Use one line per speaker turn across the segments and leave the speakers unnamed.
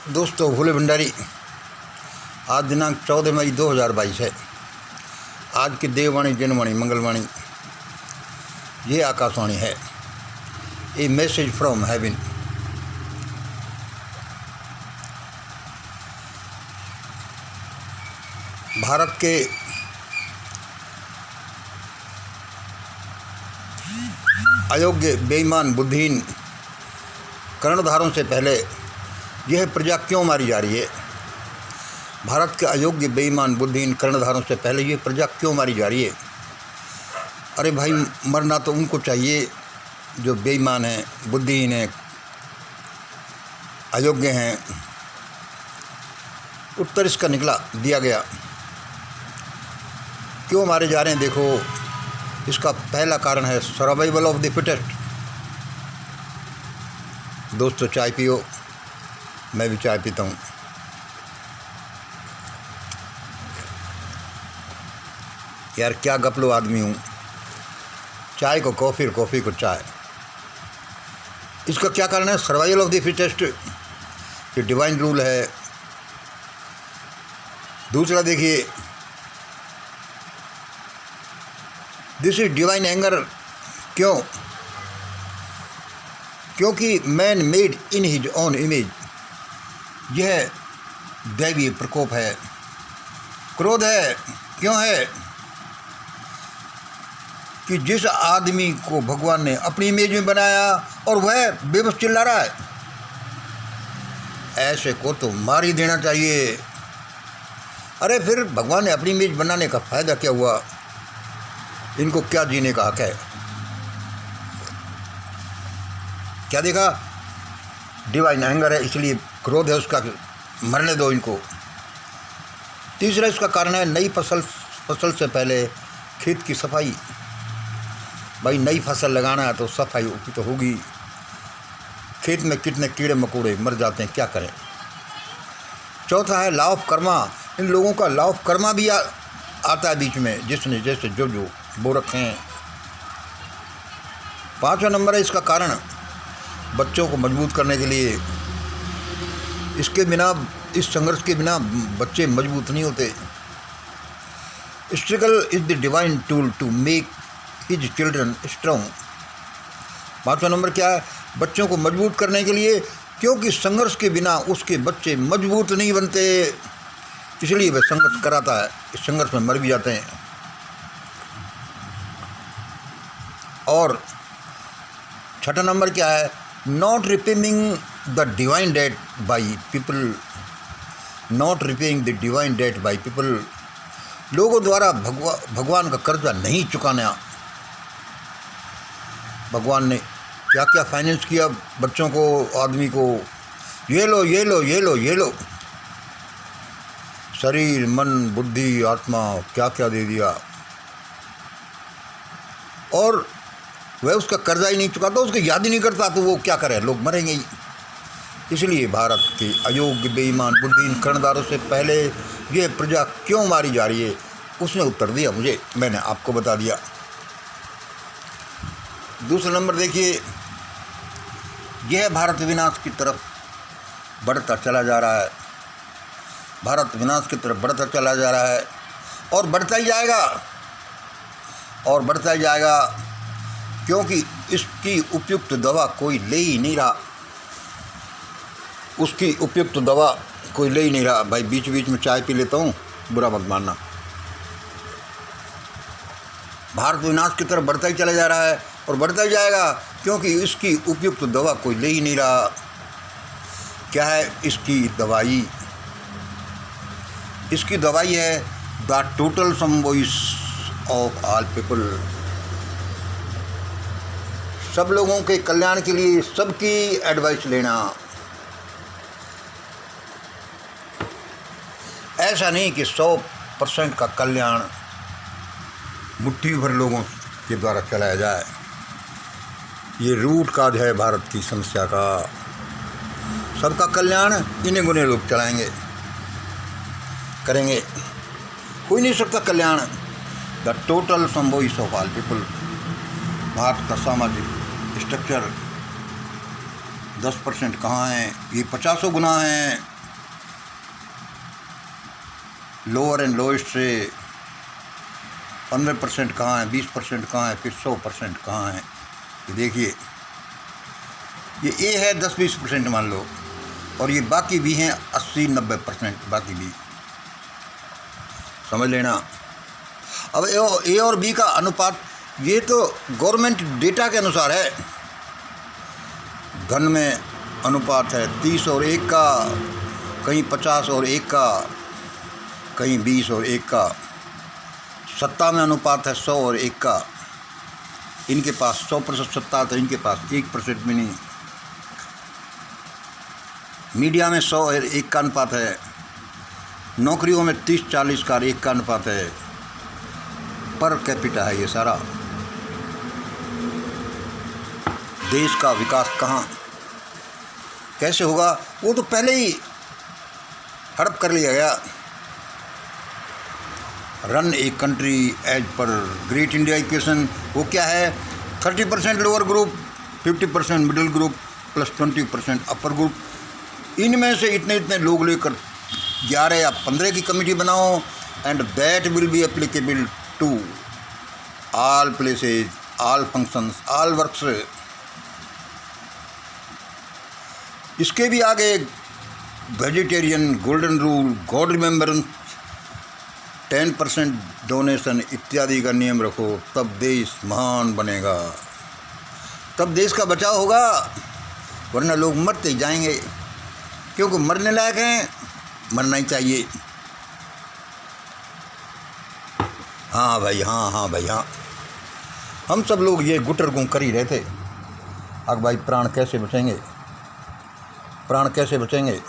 दोस्तों, भोले भंडारी। आज दिनांक 14 मई 2022 है। आज की देववाणी, जनवाणी, मंगलवाणी ये आकाशवाणी है। ए मैसेज फ्रॉम हेवन। भारत के अयोग्य, बेईमान, बुद्धिहीन कर्णधारों से पहले यह प्रजा क्यों मारी जा रही है? भारत के अयोग्य, बेईमान, बुद्धिहीन कर्णधारों से पहले यह प्रजा क्यों मारी जा रही है? अरे भाई, मरना तो उनको चाहिए जो बेईमान हैं, बुद्धिहीन हैं, अयोग्य हैं। उत्तर इसका निकला, दिया गया। क्यों मारे जा रहे हैं? देखो, इसका पहला कारण है सर्वाइवल ऑफ द फिटेस्ट। दोस्तों, चाय पियो, मैं भी चाय पीता हूँ। यार, क्या गपलो आदमी हूँ। चाय को कॉफ़ी और कॉफ़ी को चाय। इसका क्या कारण है? सर्वाइवल ऑफ द फिटेस्ट, ये डिवाइन रूल है। दूसरा देखिए, दिस इज डिवाइन एंगर। क्यों? क्योंकि man made in his own image. यह दैवीय प्रकोप है, क्रोध है। क्यों है? कि जिस आदमी को भगवान ने अपनी इमेज में बनाया और वह बेबस चिल्ला रहा है, ऐसे को तो मार ही देना चाहिए। अरे फिर भगवान ने अपनी इमेज बनाने का फ़ायदा क्या हुआ? इनको क्या जीने का हक है? क्या देखा? डिवाइन एंगर है, इसलिए क्रोध है उसका, मरने दो इनको। तीसरा इसका कारण है नई फसल से पहले खेत की सफाई। भाई, नई फसल लगाना है तो सफाई तो होगी। खेत में कितने कीड़े मकोड़े मर जाते हैं, क्या करें। चौथा है लॉ ऑफ कर्मा। इन लोगों का लॉ ऑफ कर्मा भी आता है बीच में, जिसने जैसे जो बो रखे हैं। पाँचवा नंबर है इसका कारण बच्चों को मजबूत करने के लिए। इसके बिना, इस संघर्ष के बिना बच्चे मजबूत नहीं होते। Struggle is the divine tool to make his children strong. पाँचवा नंबर क्या है? बच्चों को मजबूत करने के लिए, क्योंकि संघर्ष के बिना उसके बच्चे मजबूत नहीं बनते, इसलिए वह संघर्ष कराता है। इस संघर्ष में मर भी जाते हैं। और छठा नंबर क्या है? Not repaying the divine debt by people. Not repaying the divine debt by people. लोगों द्वारा भगवान का कर्जा नहीं चुकाना। भगवान ने क्या क्या फाइनेंस किया बच्चों को, आदमी को। ये लो, ये लो, ये लो, ये लो। शरीर, मन, बुद्धि, आत्मा, क्या क्या दे दिया। और वह उसका कर्जा ही नहीं चुकाता, उसको याद ही नहीं करता, तो वो क्या करे? लोग मरेंगे ही। इसलिए भारत के अयोग्य, बेईमान, बुद्धिहीन कर्णधारों से पहले यह प्रजा क्यों मारी जा रही है, उसने उत्तर दिया मुझे, मैंने आपको बता दिया। दूसरा नंबर देखिए, यह भारत विनाश की तरफ बढ़ता चला जा रहा है। भारत विनाश की तरफ बढ़ता चला जा रहा है और बढ़ता ही जाएगा, और बढ़ता ही जाएगा, क्योंकि इसकी उपयुक्त दवा कोई ले ही नहीं रहा। उसकी उपयुक्त दवा कोई ले ही नहीं रहा। भाई, बीच बीच में चाय पी लेता हूँ, बुरा मत मानना। भारत विनाश की तरफ बढ़ता ही चला जा रहा है और बढ़ता ही जाएगा, क्योंकि इसकी उपयुक्त दवा कोई ले ही नहीं रहा। क्या है इसकी दवाई? इसकी दवाई है the total sum voice of all people. सब लोगों के कल्याण के लिए सबकी एडवाइस लेना। ऐसा नहीं कि 100% का कल्याण मुट्ठी भर लोगों के द्वारा चलाया जाए। ये रूट काज है भारत की समस्या का। सबका कल्याण इन्हें गुने लोग चलाएंगे, करेंगे। कोई नहीं सकता कल्याण। The total sum voice of all people. Bharat का सामाजिक स्ट्रक्चर 10% कहाँ हैं? ये 50 गुना हैं। लोअर एंड लोएस्ट से 15% कहाँ है, 20% कहाँ है, फिर 100% कहाँ है। ये देखिए, ये ए है 10-20% मान लो, और ये बाकी भी हैं 80-90% बाकी भी, समझ लेना। अब ए और बी का अनुपात ये तो गवर्नमेंट डेटा के अनुसार है। धन में अनुपात है 30 और 1 का, कहीं 50 और 1 का, कहीं 20 और 1 का। सत्ता में अनुपात है 100 और 1 का। इनके पास 100% सत्ता तो इनके पास 1% भी नहीं। मीडिया में 100 और 1 का अनुपात है। नौकरियों में 30-40 का 1 का अनुपात है। पर कैपिटा है ये सारा। देश का विकास कहाँ कैसे होगा, वो तो पहले ही हड़प कर लिया गया। Run a country as per great India equation, वो क्या है? 30% lower group, 50% middle group, plus 20% upper group. इनमें से इतने इतने लोग लेकर 11 या 15 की कमेटी बनाओ, and that will be applicable to all places, all functions, all works. इसके भी आगे vegetarian, golden rule, God remembrance, 10% donation इत्यादि का नियम रखो, तब देश महान बनेगा, तब देश का बचाव होगा। वरना लोग मरते ही जाएंगे, क्योंकि मरने लायक हैं, मरना ही चाहिए। हाँ भाई, हाँ भाई, हाँ। हम सब लोग ये गुटर गुं कर ही रहे थे। अब भाई प्राण कैसे बचेंगे, प्राण कैसे बचेंगे?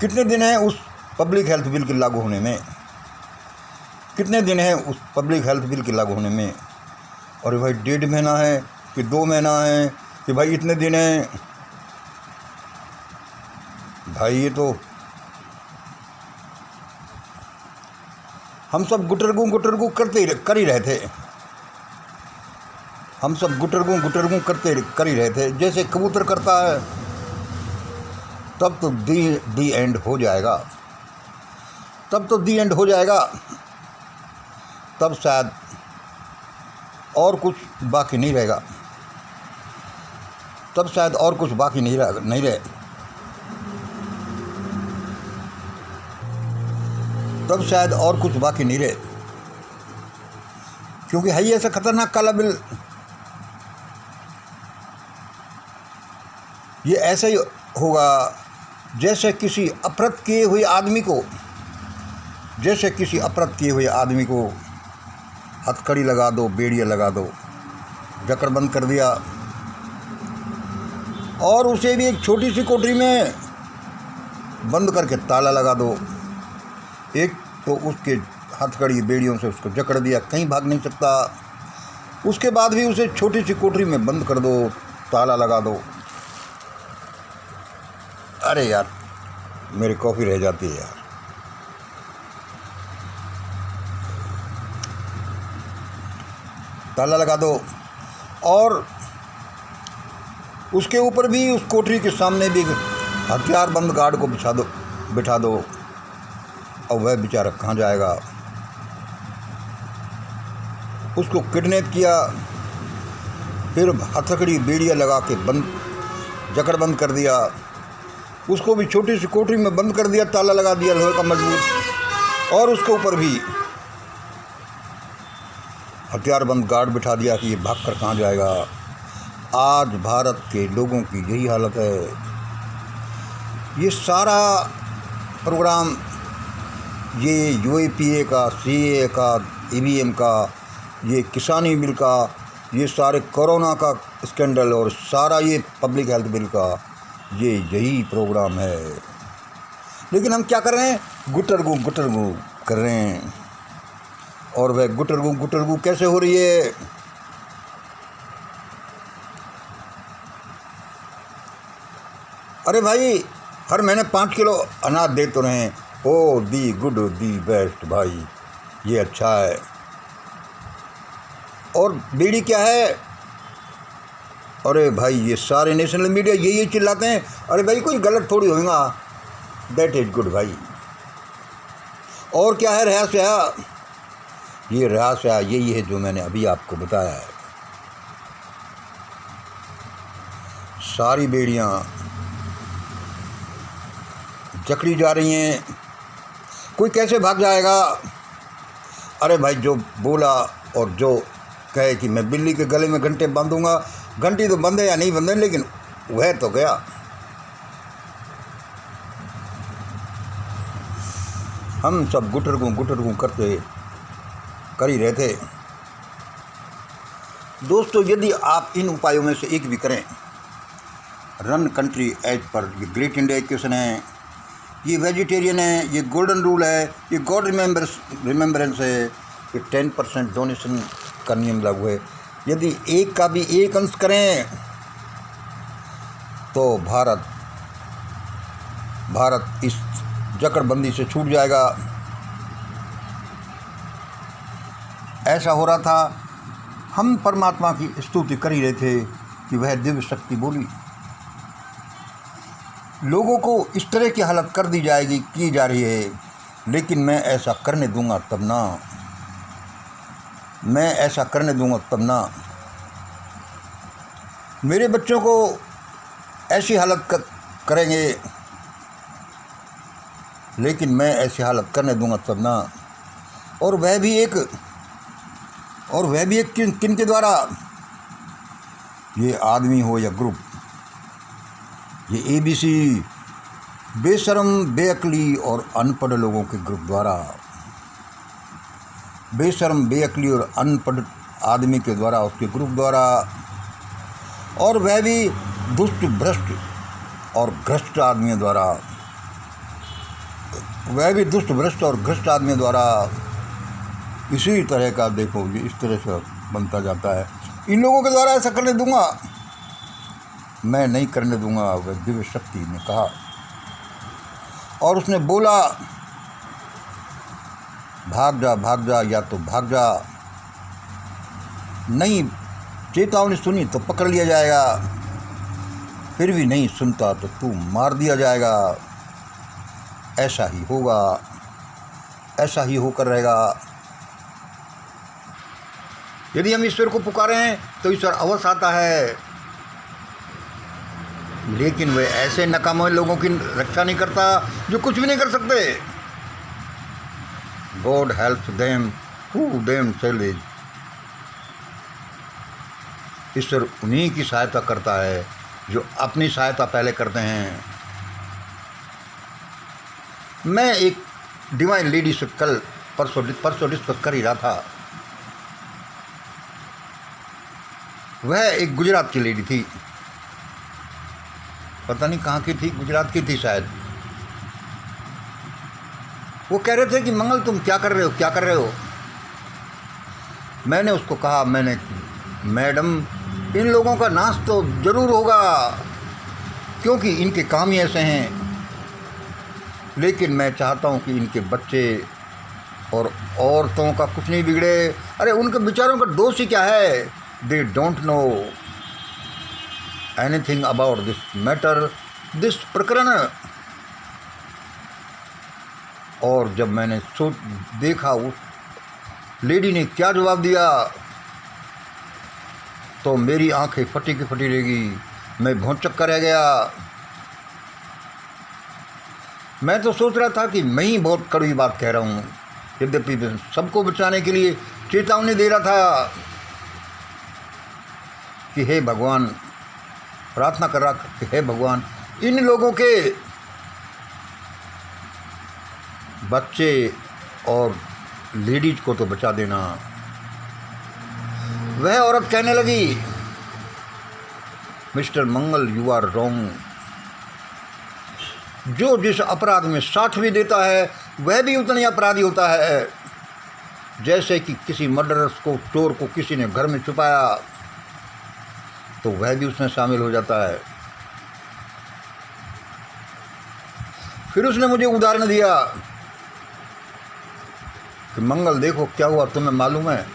कितने दिन हैं उस पब्लिक हेल्थ बिल के लागू होने में? कितने दिन हैं उस पब्लिक हेल्थ बिल के लागू होने में? और भाई 1.5 महीना है कि 2 महीना है कि भाई इतने दिन हैं? भाई ये तो हम सब गुटरगू कर ही रहे थे। हम सब गुटरगू कर ही रहे थे, जैसे कबूतर करता है। तब तो दी एंड हो जाएगा, तब तो दी एंड हो जाएगा। तब शायद और कुछ बाकी नहीं रहेगा, तब शायद और कुछ बाकी नहीं रहे। तब शायद और कुछ बाकी नहीं रहे, क्योंकि है ही ऐसा खतरनाक काला बिल। ये ऐसे ही होगा जैसे किसी अपराध किए हुए आदमी को हथकड़ी लगा दो, बेड़िया लगा दो, जकड़ बंद कर दिया, और उसे भी एक छोटी सी कोठरी में बंद करके ताला लगा दो। एक तो उसके हथकड़ी बेड़ियों से उसको जकड़ दिया, कहीं भाग नहीं सकता। उसके बाद भी उसे छोटी सी कोठरी में बंद कर दो, ताला लगा दो। अरे यार, मेरी कॉफ़ी रह जाती है यार। ताला लगा दो, और उसके ऊपर भी, उस कोठरी के सामने भी हथियार बंद गार्ड को बिठा दो। और वह बेचारा कहाँ जाएगा? उसको किडनैप किया, फिर हथकड़ी बेड़िया लगा के जकड़ बंद कर दिया। उसको भी छोटी सी कोठरी में बंद कर दिया, ताला लगा दिया लोहे का मजबूत, और उसके ऊपर भी हथियार बंद गार्ड बिठा दिया कि ये भाग कर कहाँ जाएगा। आज भारत के लोगों की यही हालत है। ये सारा प्रोग्राम, ये UAPA का, CAA का, EVM का, ये किसानी बिल का, ये सारे कोरोना का स्कैंडल, और सारा ये पब्लिक हेल्थ बिल का, ये यही प्रोग्राम है। लेकिन हम क्या कर रहे हैं? गुटरगू कर रहे हैं। और वह गुटरगू कैसे हो रही है? अरे भाई, हर महीने 5 किलो अनाज दे तो रहे हैं। ओ दी गुड, दी बेस्ट, भाई ये अच्छा है। और बीड़ी क्या है? अरे भाई, ये सारे नेशनल मीडिया यही चिल्लाते हैं। अरे भाई, कोई गलत थोड़ी होगा, दैट इज गुड भाई। और क्या है रहस्य? ये रहस्य यही है जो मैंने अभी आपको बताया है। सारी बेड़ियां जकड़ी जा रही हैं। कोई कैसे भाग जाएगा? अरे भाई, जो बोला और जो कहे कि मैं बिल्ली के गले में घंटे बांधूंगा, घंटी तो बंधे या नहीं बंधे, लेकिन वह तो गया। हम सब गुटरगू करते कर ही रहे थे। दोस्तों, यदि आप इन उपायों में से एक भी करें, रन कंट्री एज पर, ये ग्रेट इंडिया इक्वेशन है, ये वेजिटेरियन है, ये गोल्डन रूल है, ये गॉड रिमेम्बरेंस है, ये 10% डोनेशन का नियम लागू है। यदि एक का भी एक अंश करें तो भारत इस जकड़बंदी से छूट जाएगा। ऐसा हो रहा था, हम परमात्मा की स्तुति कर ही रहे थे कि वह दिव्य शक्ति बोली, लोगों को इस तरह की हालत कर दी जाएगी, की जा रही है, लेकिन मैं ऐसा करने दूंगा तब ना, मैं ऐसा करने दूंगा तब ना। मेरे बच्चों को ऐसी हालत करेंगे, लेकिन मैं ऐसी हालत करने दूंगा तब ना। और वह भी एक किन के द्वारा? ये आदमी हो या ग्रुप, ये ABC बेशर्म, बेअक्ली और अनपढ़ लोगों के ग्रुप द्वारा, बेशर्म, बेअक्ली और अनपढ़ आदमी के द्वारा, उसके ग्रुप द्वारा, और वह भी दुष्ट, भ्रष्ट और भ्रष्ट आदमियों द्वारा, वह भी दुष्ट, भ्रष्ट और भ्रष्ट आदमियों द्वारा। इसी तरह का देखो, ये इस तरह से बनता जाता है। इन लोगों के द्वारा ऐसा करने दूंगा, मैं नहीं करने दूंगा, वह दिव्य शक्ति ने कहा। और उसने बोला, भाग जा या तो भाग जा। नहीं चेतावनी सुनी तो पकड़ लिया जाएगा, फिर भी नहीं सुनता तो तू मार दिया जाएगा। ऐसा ही होगा, ऐसा ही होकर रहेगा। यदि हम ईश्वर को पुकारें तो ईश्वर अवश्य आता है, लेकिन वे ऐसे नकामे लोगों की रक्षा नहीं करता जो कुछ भी नहीं कर सकते। गॉड हेल्प्स देम हू देमसेल्व्स। ईश्वर उन्हीं की सहायता करता है जो अपनी सहायता पहले करते हैं। मैं एक डिवाइन लेडी से कल परसों डिस्कस कर ही रहा था। वह एक गुजरात की लेडी थी, पता नहीं कहाँ की थी, गुजरात की थी शायद। वो कह रहे थे कि मंगल तुम क्या कर रहे हो। मैंने उसको कहा, मैडम इन लोगों का नाश तो ज़रूर होगा, क्योंकि इनके काम ही ऐसे हैं, लेकिन मैं चाहता हूं कि इनके बच्चे और औरतों का कुछ नहीं बिगड़े। अरे उनके विचारों का दोष ही क्या है? They don't know anything about this matter, this प्रकरण। और जब मैंने देखा उस लेडी ने क्या जवाब दिया, तो मेरी आंखें फटी की फटी रह गई, मैं भौंचक्का रह गया। मैं तो सोच रहा था कि मैं ही बहुत कड़वी बात कह रहा हूँ, यद्यपि मैं सबको बचाने के लिए चेतावनी दे रहा था कि हे भगवान, प्रार्थना कर रहा कि हे भगवान इन लोगों के बच्चे और लेडीज को तो बचा देना। वह औरत कहने लगी, mister Mangal you are wrong. जो जिस अपराध में साथ भी देता है वह भी उतना ही अपराधी होता है। जैसे कि किसी मर्डरर्स को, चोर को किसी ने घर में छुपाया तो वह भी उसमें शामिल हो जाता है। फिर उसने मुझे उदाहरण दिया कि मंगल देखो क्या हुआ, तुम्हें मालूम है?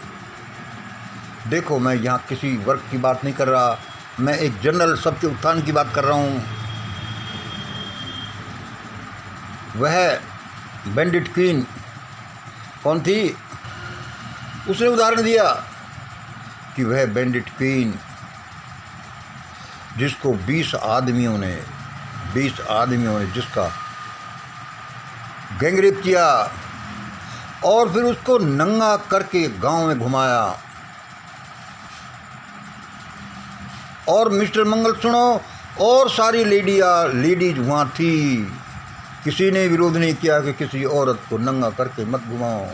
देखो मैं यहाँ किसी वर्ग की बात नहीं कर रहा, मैं एक जनरल सबके उत्थान की बात कर रहा हूँ। वह बैंडिट क्वीन कौन थी? उसने उदाहरण दिया कि वह बैंडिट क्वीन जिसको 20 आदमियों ने जिसका गैंगरेप किया और फिर उसको नंगा करके गांव में घुमाया। और मिस्टर मंगल सुनो, और सारी लेडीज वहाँ थी, किसी ने विरोध नहीं किया कि किसी औरत को नंगा करके मत घुमाओ,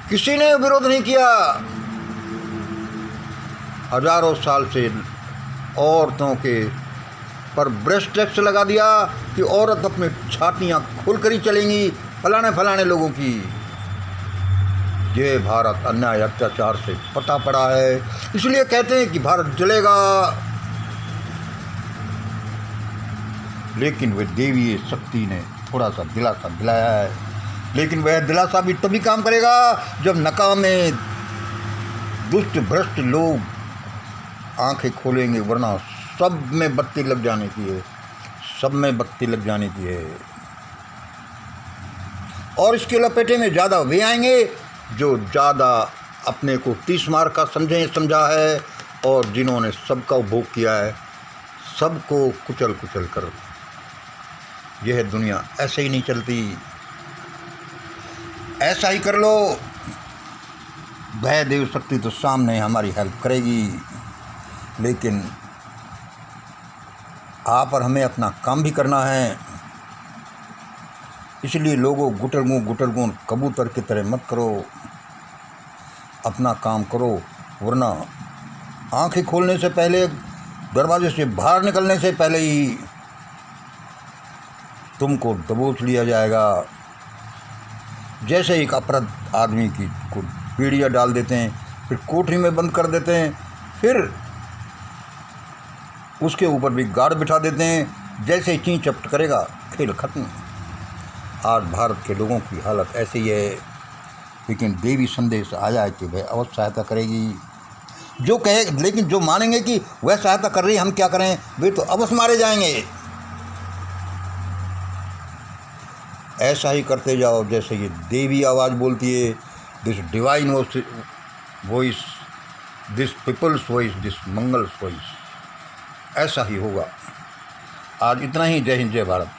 किसी ने विरोध नहीं किया। हजारों साल से औरतों के पर ब्रेस्ट टैक्स लगा दिया कि औरत अपनी छातियां खोलकर ही चलेंगी फलाने लोगों की। ये भारत अन्याय अत्याचार से पता पड़ा है, इसलिए कहते हैं कि भारत जलेगा। लेकिन वह देवी शक्ति ने थोड़ा सा दिलासा दिलाया है, लेकिन वह दिलासा भी तभी काम करेगा जब नकामे दुष्ट भ्रष्ट लोग आंखें खोलेंगे, वरना सब में बत्ती लग जाने की है, सब में बत्ती लग जाने की है। और इसके लपेटे में ज़्यादा वे आएंगे जो ज़्यादा अपने को 30 मार का समझा है और जिन्होंने सबका उपभोग किया है, सबको कुचल कर। यह दुनिया ऐसे ही नहीं चलती। ऐसा ही कर लो, भय देव शक्ति तो सामने हमारी हेल्प करेगी, लेकिन आप और हमें अपना काम भी करना है। इसलिए लोगों गुटरगू कबूतर की तरह मत करो, अपना काम करो, वरना आंखें खोलने से पहले, दरवाजे से बाहर निकलने से पहले ही तुमको दबोच लिया जाएगा। जैसे एक अपराध आदमी की को पीढ़ियाँ डाल देते हैं, फिर कोठरी में बंद कर देते हैं, फिर उसके ऊपर भी गार्ड बिठा देते हैं, जैसे ही चीं चपट करेगा खेल खत्म। आज भारत के लोगों की हालत ऐसी ही है, लेकिन देवी संदेश आया कि वह अवश्य सहायता करेगी। जो कहे, लेकिन जो मानेंगे कि वह सहायता कर रही है, हम क्या करें, वे तो अवश्य मारे जाएंगे। ऐसा ही करते जाओ जैसे ये देवी आवाज़ बोलती है, this divine voice, this peoples voice, this Mangal's voice. ऐसा ही होगा। आज इतना ही। जय हिंद, जय भारत।